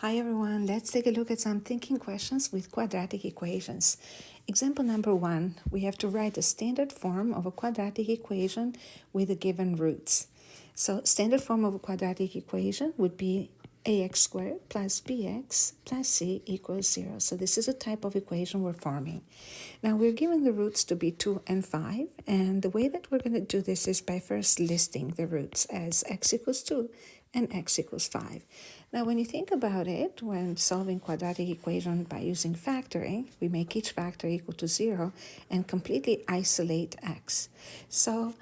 Hi everyone, let's take a look at some thinking questions with quadratic equations. Example number 1, we have to write the standard form of a quadratic equation with the given roots. So standard form of a quadratic equation would be ax squared plus bx plus c equals 0. So this is a type of equation we're forming. Now we're given the roots to be 2 and 5, and the way that we're going to do this is by first listing the roots as x equals 2 and x equals 5. Now when you think about it, when solving quadratic equation by using factoring, we make each factor equal to 0 and completely isolate x. So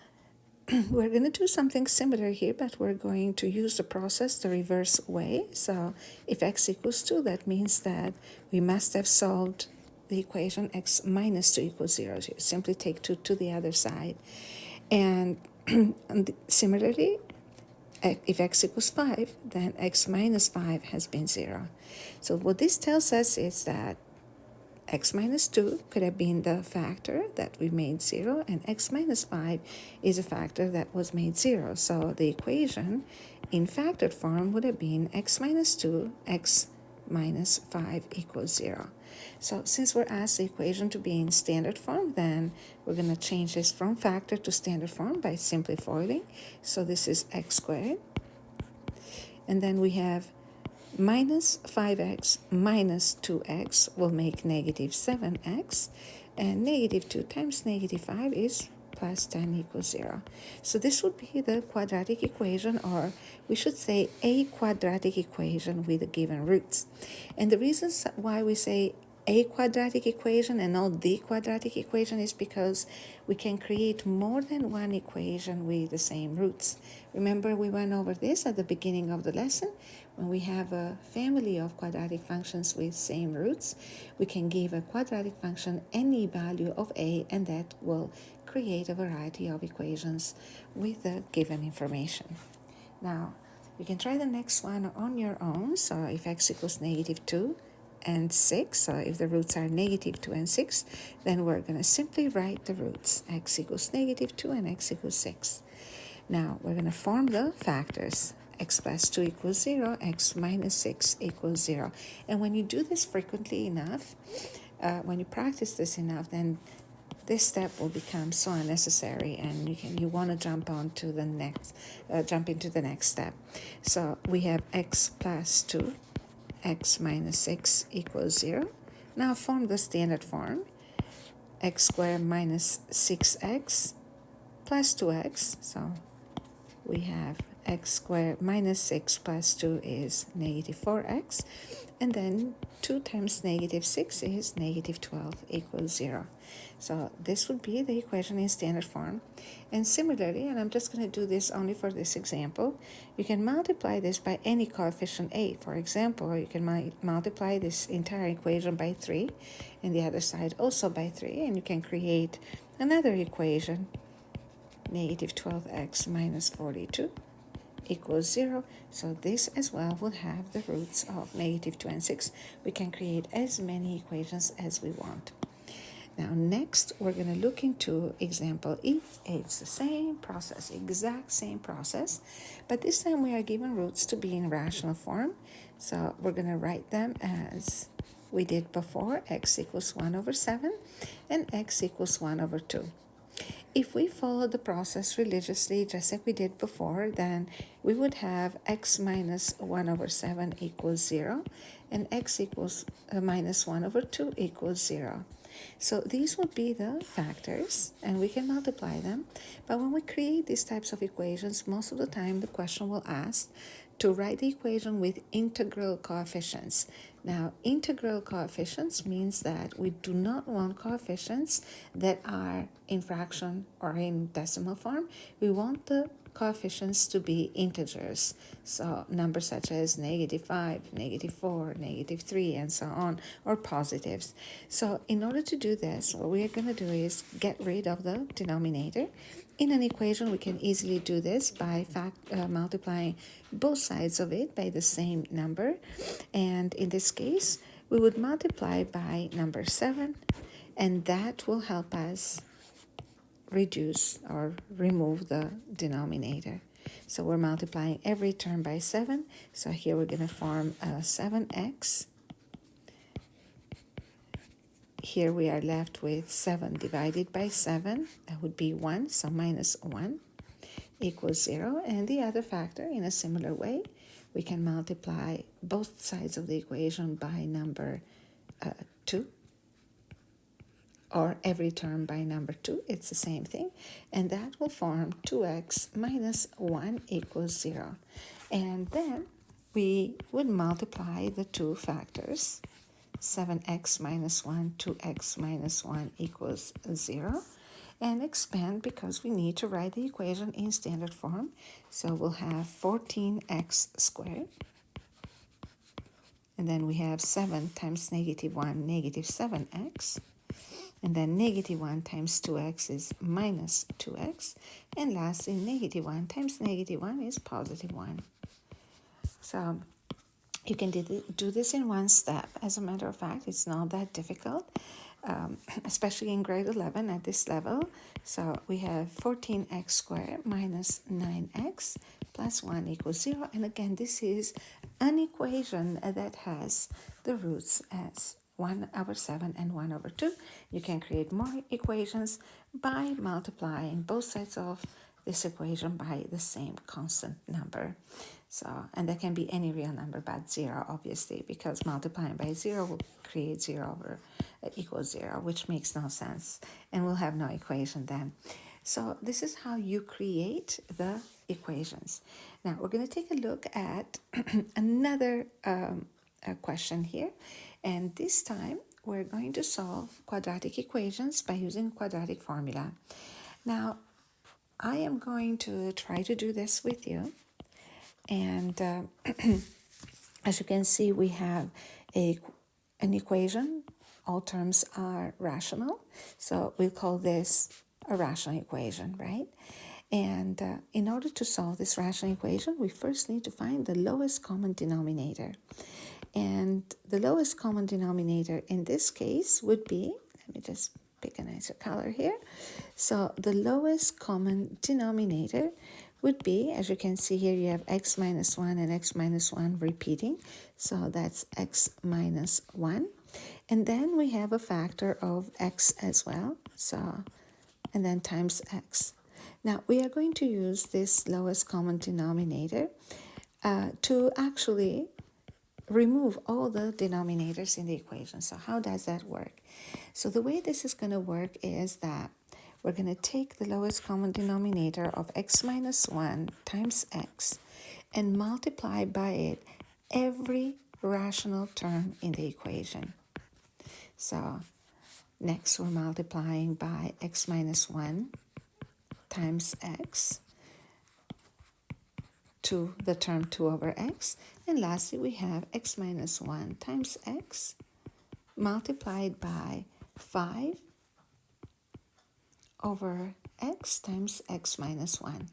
we're going to do something similar here, but we're going to use the process the reverse way. So if x equals 2, that means that we must have solved the equation x minus 2 equals 0. So you simply take 2 to the other side. And similarly, if x equals 5, then x minus 5 has been 0. So what this tells us is that x minus 2 could have been the factor that we made 0, and x minus 5 is a factor that was made 0. So the equation in factored form would have been x minus 2, x minus 5 equals 0. So since we're asked the equation to be in standard form, then we're going to change this from factor to standard form by simply FOILing. So this is x squared. And then we have minus 5x minus 2x will make negative 7x. And negative 2 times negative 5 is plus 10 equals 0. So this would be the quadratic equation, or we should say a quadratic equation with the given roots. And the reasons why we say a quadratic equation and not the quadratic equation is because we can create more than one equation with the same roots. Remember, we went over this at the beginning of the lesson. When we have a family of quadratic functions with same roots, we can give a quadratic function any value of a, and that will create a variety of equations with the given information. Now, you can try the next one on your own. So if x equals negative 2 and 6, so if the roots are negative 2 and 6, then we're going to simply write the roots, x equals negative 2 and x equals 6. Now, we're going to form the factors. X plus 2 equals 0, x minus 6 equals 0. And when you do this frequently enough, when you practice this enough, then this step will become so unnecessary, and you want to jump into the next step. So we have x plus 2, x minus 6 equals 0. Now form the standard form. X squared minus 6x plus 2x. So we have x squared minus 6 plus 2 is negative 4x. And then 2 times negative 6 is negative 12 equals 0. So this would be the equation in standard form. And similarly, and I'm just going to do this only for this example, you can multiply this by any coefficient a. For example, you can multiply this entire equation by 3, and the other side also by 3, and you can create another equation, negative 12x minus 42 equals 0. So this as well will have the roots of negative 2 and 6. We can create as many equations as we want. Now next, we're going to look into example E. It's the same process, exact same process, but this time we are given roots to be in rational form. So we're going to write them as we did before, x equals 1 over 7 and x equals 1 over 2. If we follow the process religiously, just like we did before, then we would have x minus 1 over 7 equals 0, and x equals minus 1 over 2 equals 0. So these would be the factors, and we can multiply them. But when we create these types of equations, most of the time the question will ask to write the equation with integral coefficients. Now, integral coefficients means that we do not want coefficients that are in fraction or in decimal form. We want the coefficients to be integers. So numbers such as negative 5, negative 4, negative 3, and so on, or positives. So in order to do this, what we are going to do is get rid of the denominator. In an equation, we can easily do this by multiplying both sides of it by the same number. And in this case, we would multiply by number 7, and that will help us reduce or remove the denominator. So we're multiplying every term by 7. So here we're going to form 7x. Here we are left with 7 divided by 7. That would be 1, so minus 1 equals 0. And the other factor, in a similar way, we can multiply both sides of the equation by number 2, or every term by number 2. It's the same thing. And that will form 2x minus 1 equals 0. And then we would multiply the two factors. 7x minus 1, 2x minus 1 equals 0. And expand because we need to write the equation in standard form. So we'll have 14x squared. And then we have 7 times negative 1, negative 7x. And then negative 1 times 2x is minus 2x. And lastly, negative 1 times negative 1 is positive 1. So you can do this in one step. As a matter of fact, it's not that difficult, especially in grade 11 at this level. So we have 14x squared minus 9x plus 1 equals 0. And again, this is an equation that has the roots as 1 over 7 and 1 over 2. You can create more equations by multiplying both sides of this equation by the same constant number. So, and that can be any real number but 0, obviously, because multiplying by 0 will create 0 over equals 0, which makes no sense, and we'll have no equation then. So this is how you create the equations. Now we're going to take a look at another question here, and this time we're going to solve quadratic equations by using quadratic formula. Now I am going to try to do this with you, and as you can see, we have an equation. All terms are rational, so we'll call this a rational equation, right? And in order to solve this rational equation, we first need to find the lowest common denominator. And the lowest common denominator in this case would be, let me just pick a nicer color here. So the lowest common denominator would be, as you can see here, you have x minus 1 and x minus 1 repeating. So that's x minus 1. And then we have a factor of x as well. So, and then times x. Now we are going to use this lowest common denominator to actually remove all the denominators in the equation. So how does that work? So the way this is going to work is that we're going to take the lowest common denominator of x minus 1 times x and multiply by it every rational term in the equation. So next we're multiplying by x minus 1 times x to the term 2 over x. And lastly, we have x minus 1 times x multiplied by 5 over x times x minus 1.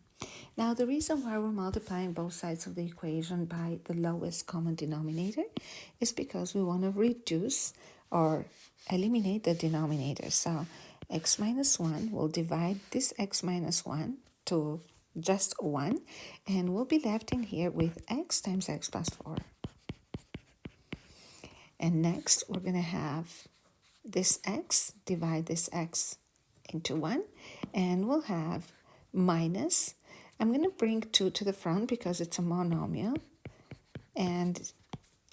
Now, the reason why we're multiplying both sides of the equation by the lowest common denominator is because we want to reduce or eliminate the denominator. So x minus 1 will divide this x minus 1 to just 1, and we'll be left in here with x times x plus 4. And next, we're going to have this x divide this x into 1, and we'll have minus, I'm going to bring 2 to the front because it's a monomial, and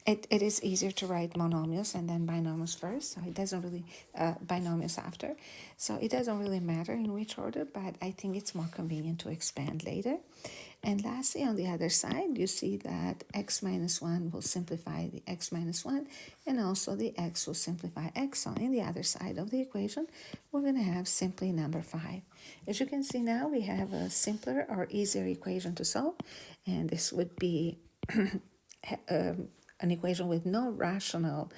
it is easier to write monomials and then binomials first, so it doesn't really, binomials after, so it doesn't really matter in which order, but I think it's more convenient to expand later. And lastly, on the other side, you see that x minus 1 will simplify the x minus 1, and also the x will simplify x. So in the other side of the equation, we're going to have simply number 5. As you can see now, we have a simpler or easier equation to solve, and this would be an equation with no rational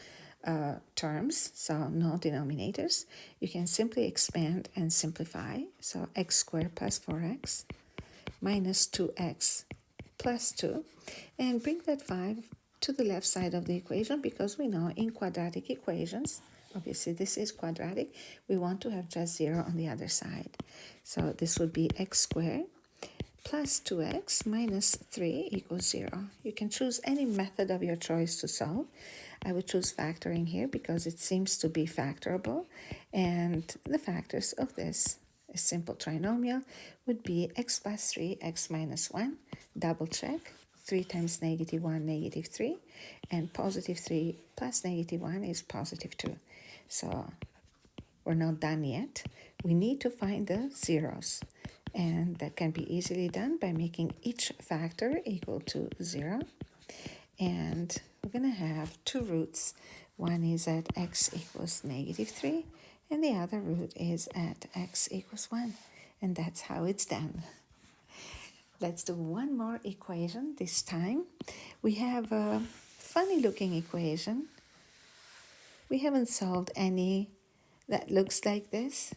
terms, so no denominators. You can simply expand and simplify. So x squared plus 4x minus 2x plus 2, and bring that 5 to the left side of the equation, because we know in quadratic equations, obviously this is quadratic, we want to have just 0 on the other side. So this would be x squared plus 2x minus 3 equals 0. You can choose any method of your choice to solve. I would choose factoring here because it seems to be factorable, and the factors of this a simple trinomial would be x plus 3, x minus 1, double check, 3 times negative 1, negative 3, and positive 3 plus negative 1 is positive 2. So we're not done yet. We need to find the zeros, and that can be easily done by making each factor equal to 0. And we're going to have two roots. One is at x equals negative 3, and the other root is at x equals 1. And that's how it's done. Let's do one more equation this time. We have a funny looking equation. We haven't solved any that looks like this,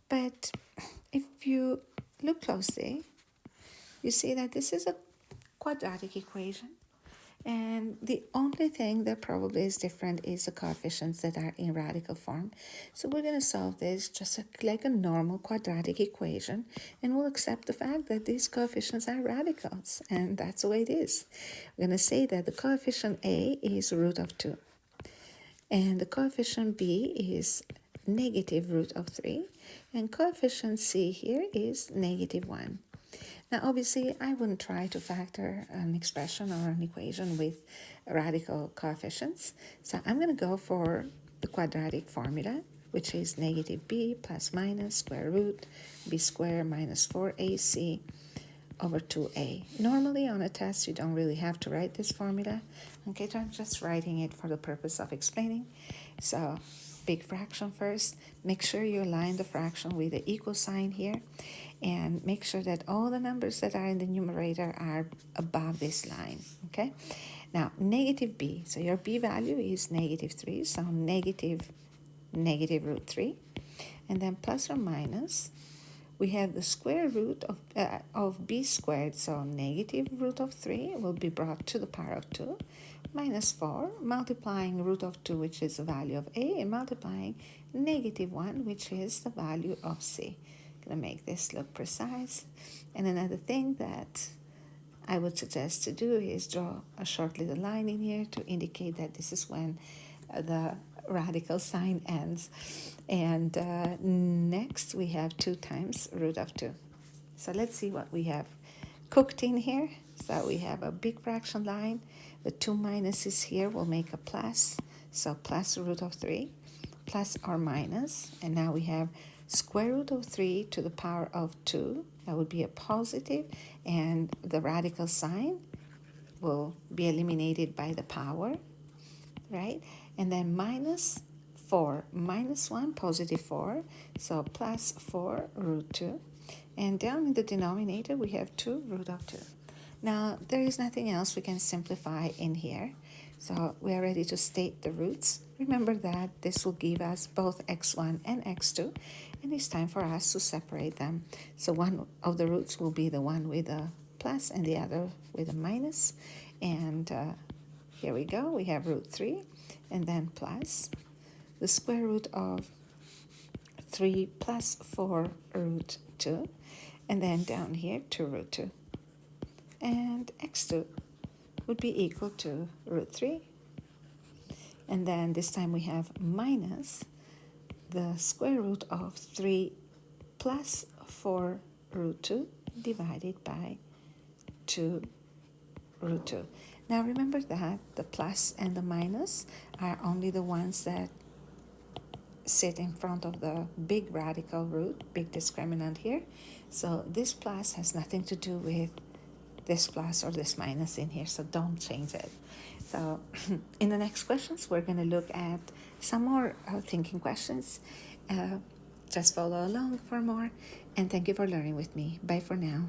but if you look closely, you see that this is a quadratic equation. And the only thing that probably is different is the coefficients that are in radical form. So we're going to solve this just like a normal quadratic equation, and we'll accept the fact that these coefficients are radicals, and that's the way it is. We're going to say that the coefficient A is root of 2, and the coefficient B is negative root of 3, and coefficient C here is negative 1. Now, obviously, I wouldn't try to factor an expression or an equation with radical coefficients. So I'm going to go for the quadratic formula, which is negative b plus minus square root b squared minus 4ac over 2a. Normally on a test, you don't really have to write this formula. Okay, so I'm just writing it for the purpose of explaining. So big fraction first. Make sure you align the fraction with the equal sign here, and make sure that all the numbers that are in the numerator are above this line, okay? Now, negative b, so your b value is negative 3, so negative root 3, and then plus or minus, we have the square root of b squared, so negative root of 3 will be brought to the power of 2, minus 4, multiplying root of 2, which is the value of a, and multiplying negative 1, which is the value of c. Going to make this look precise. And another thing that I would suggest to do is draw a short little line in here to indicate that this is when the radical sign ends. And next we have 2 times root of 2. So let's see what we have cooked in here. So we have a big fraction line. The 2 minuses here will make a plus. So plus root of 3, plus or minus. And now we have square root of 3 to the power of 2. That would be a positive, and the radical sign will be eliminated by the power, right? And then minus 4, minus 1, positive 4, so plus 4 root 2. And down in the denominator, we have 2 root of 2. Now, there is nothing else we can simplify in here. So we are ready to state the roots. Remember that this will give us both x1 and x2, and it's time for us to separate them. So one of the roots will be the one with a plus and the other with a minus. And here we go. We have root 3 and then plus the square root of 3 plus 4 root 2. And then down here 2 root 2. And x2 would be equal to root 3. And then this time we have minus the square root of 3 plus 4 root 2 divided by 2 root 2. Now remember that the plus and the minus are only the ones that sit in front of the big radical root, big discriminant here. So this plus has nothing to do with this plus or this minus in here, so don't change it. So in the next questions, we're going to look at some more thinking questions. Just follow along for more, and thank you for learning with me. Bye for now.